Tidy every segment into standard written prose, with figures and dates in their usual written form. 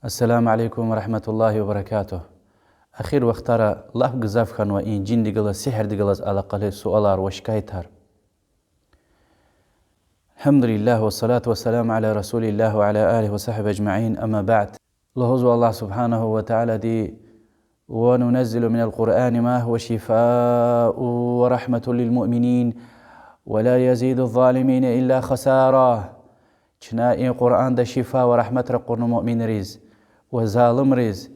السلام عليكم ورحمة الله وبركاته. أخير وقترا الله قزاف خان وإن جن دقلس سحر دقلس على قلي سؤالار وشكايتار. الحمد لله والصلاة والسلام على رسول الله وعلى آله وصحبه أجمعين. أما بعد، لهزو الله سبحانه وتعالى دي وننزل من القرآن ما هو شفاء ورحمة للمؤمنين ولا يزيد الظالمين إلا خسارة. شنائي قرآن دا شفاء ورحمة رقون مؤمن ريز وظالم ريز.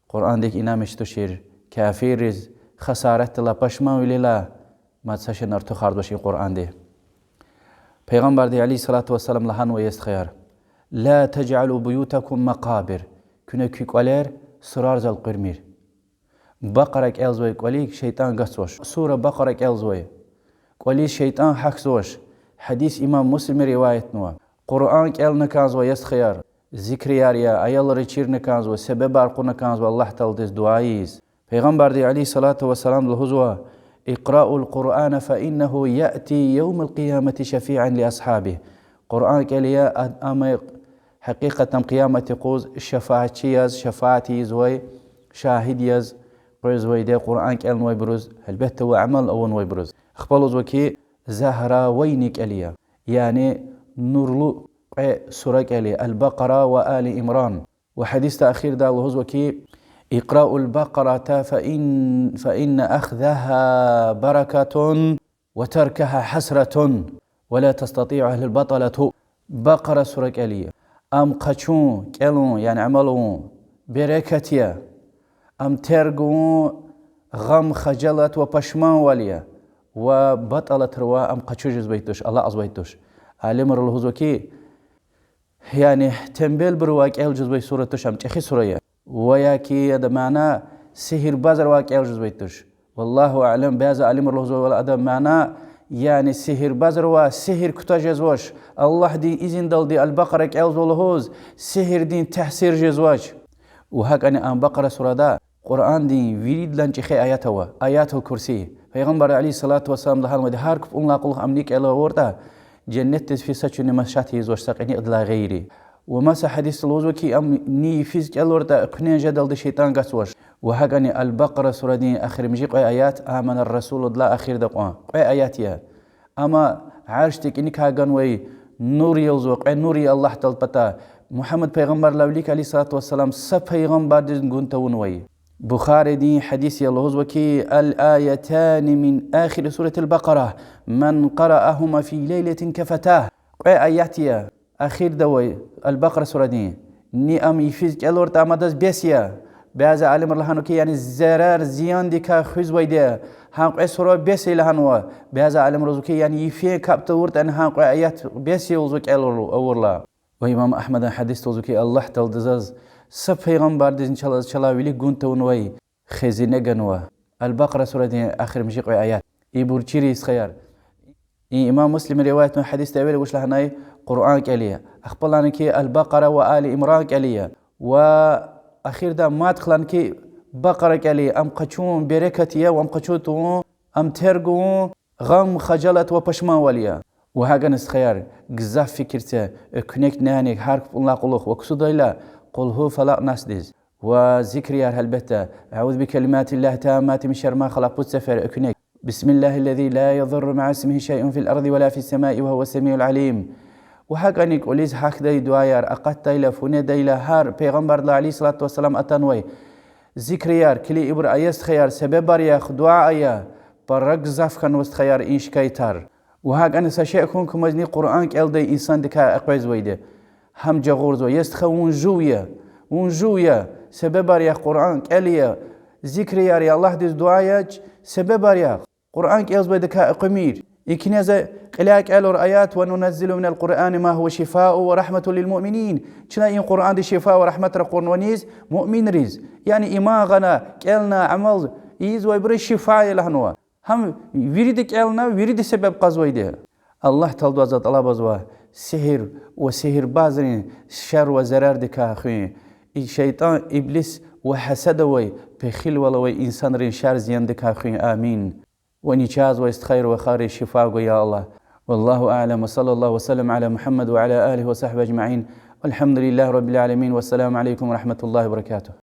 قرآن ديك إنامش تشير كافر ريز خسارة لا بشما وللا ما تساشن ارتخار دوشي قرآن دي. پیغمبر دي عليه الصلاة والسلام لحن ويست خيار لا تجعلوا بيوتكم مقابر كنا كيك ولير سرار زل قرمير بقرك ألزوي قوليك شيطان قصوش سورة بقرك ألزوي قولي شيطان حكسوش حديث إمام مسلم رواية نوا قرآن كأل نكازو يست خيار ذكر ياريا أيال ريشير نكازو سبب أرقو نكازو الله تلدز دعايز. پیغمبر دي عليه الصلاة والسلام لهزوا اقرأوا القرآن فإنه يأتي يوم القيامة شفيعا لأصحابه. قرآن كاليا أما حقيقة قيامة قوز شفاعتي زوي شاهد يز قوي دي قرآن كال نوي بروز البت هو عمل أو نوي بروز اخبالو زوكي زهرا وينك أليا يعني نورلو سورة كاليا البقرة وآل إمران. وحديث تأخير دا الله زوكي اقرأوا البقرة فإن أخذها بركة وتركها حسرة ولا تستطيع أهل البطلة. بقرة سورة كالية أم قشون كالون يعني عملون بركتيا أم ترقون غم خجلت وبشمان وليا وبطلة روا أم قشوجز بيتوش الله أزبيتوش عالم الهزوكي يعني تنبيل برواك ألجز بي سورة تشام تخي سورة وياكي هذا معناه سحر بازر واك ألجز بيتوش والله أعلم بهذا علم الهزو والأدب معناه يعني سحر بازر وسحر كتاجزواش الله دي إذن دل دي البقرة كألزو الهوز سحر دين تحسير جزواج. وهك أنا أم بقرة سورة دا قرآن دين ويريد لنجخي آيات الكرسي. پیغمبر عليه الصلاة والسلام لحال ودي هارك أم لاقل أمنيك إلا ورده جنة في سچون مشاتي زوج ساقني أدلا غيري ومسا حديث الوزو كي أم ني فيزك الورده قنين جدل دي شيطان قسوش. وهك أنا البقرة سورة دين آخر مجيق آيات آمن الرسول أدلا آخر دقوان آيات يا أما عارشتك إنك هاقان وي نوري يلزوق نوري الله تلبتا محمد پیغمبر لوليك عليه الصلاة والسلام سب پیغمبر دين قنتون وي. بخاري دين حديث يالله وكي الآيتان من آخر سورة البقرة من قرأهما في ليلة كفتاه. آياتيا أخير دوي البقرة سورة دين ني أم يفيزك الورد أمدز بيسيا بهذا علم الله كي يعني الزرار زيان ديكا خز ويدا هانق سورة بيسي لهنوا بهذا علم رزقي يعني يفي كابت ورد أن هانق آيات بيسي وزك أورلا. وإمام أحمد حديث توزكي الله تلدزاز سب پیغمبر دين شلا ويلي قنتون وي خزينة جنوا. البقرة سورة دين آخر مشيق آيات يبورشيري سخيار إمام مسلم رواية حديث تأويل وش لهناي قرآن كالية أخبرنا كي البقرة وآل إمران كالية وأخير دا ما تخلان كي بقرة كالية أم قشون بركتيا وأم قشوتون أم ترقون غم خجلت وبشما وليا. وهاجا نسخيار جزاف فكرته كونكت نانيك حرك الله قلوخ وكسود إلا قل هو فلا ناسدز وذكري هالبتة أعوذ بكلمات الله تامات من شر ما خلق بتسفر كونكت بسم الله الذي لا يضر مع اسمه شيء في الأرض ولا في السماء وهو السميع العليم. وهاجا نيكوليز حق داي دواير أقت إلى فني دايلا هار پیغمبر الله عليه الصلاة والسلام أتنوي ذكريار كلي إبر أيست خيار سبب ياخ دعاء يا برق زاف كان وست خيار إنش كيتار. وهاك أنا ساشيكون كمزني قرآن كأل دي إنسان دكا أقويز ويده هم جغورزو يستخون ونجوية سبب يا قرآن كأليا ذكر يا الله ديز دعاياج سبب يا قرآن كألز بيدكا أقمير إكنازا قلاك ألور آيات وننزل من القرآن ما هو شفاء ورحمة للمؤمنين. شنا إن قرآن دي شفاء ورحمة رقون ونيز مؤمن ريز يعني إماغنا كألنا عمل إيز ويبري شفاء لهنوا هم ويريدك ألنا ويريد سبب قزويده. الله تلدو أزاد الله بزوا سحر وسحر بازرين شر وزرار دكا أخوين الشيطان إبليس وحسد وي بخيل ولوي إنسان رين شر زيان دكا أخوين آمين. ونجاز ويستخير وخاري شفاء يا الله. والله أعلم وصلى الله وسلم على محمد وعلى آله وصحبه أجمعين. والحمد لله رب العالمين، والسلام عليكم ورحمة الله وبركاته.